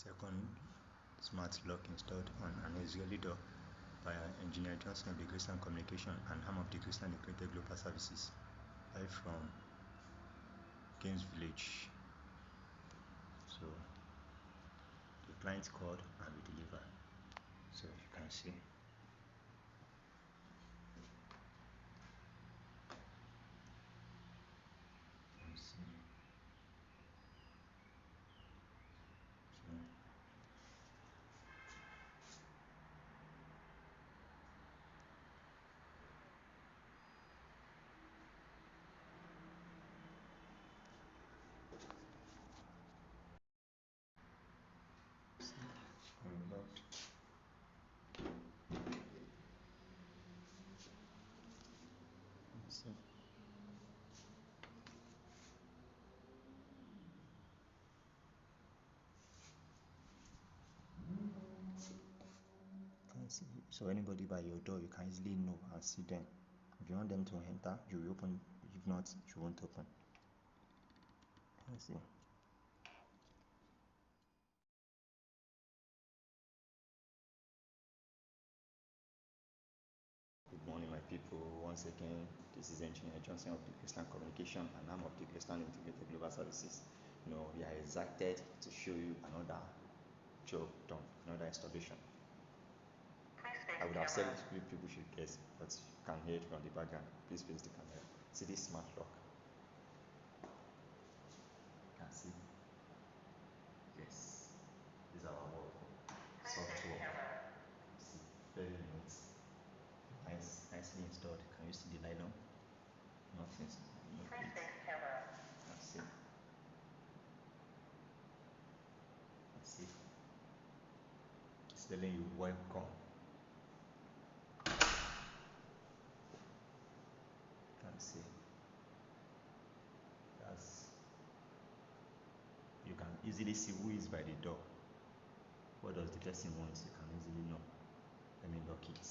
Second, smart lock installed on an auxiliary door by Engineer Johnson of the Christian Communication and arm of the Christian Integrated Global Services, live from Games Village. So the client called and we deliver. So you can see. So anybody by your door, you can easily know and see them. If you want them to enter, you open. If not, you won't open. Let's see. Good morning, my people. Once again, this is Engineer Johnson of the Christian Communication and I'm of the Christian Integrated Global Services. We are excited to show you another job done, another installation. I would have said people should guess, but you can hear it from the background. Please face the camera. See this smart lock. You can see. Yes. This is our work. Software. See, very neat. Nicely installed. Can you see the nylon? Nothing. No plate. That's it. That's it. It's telling you welcome. Can see. You can easily see who is by the door. What does the person want? You can easily know. Let me lock it.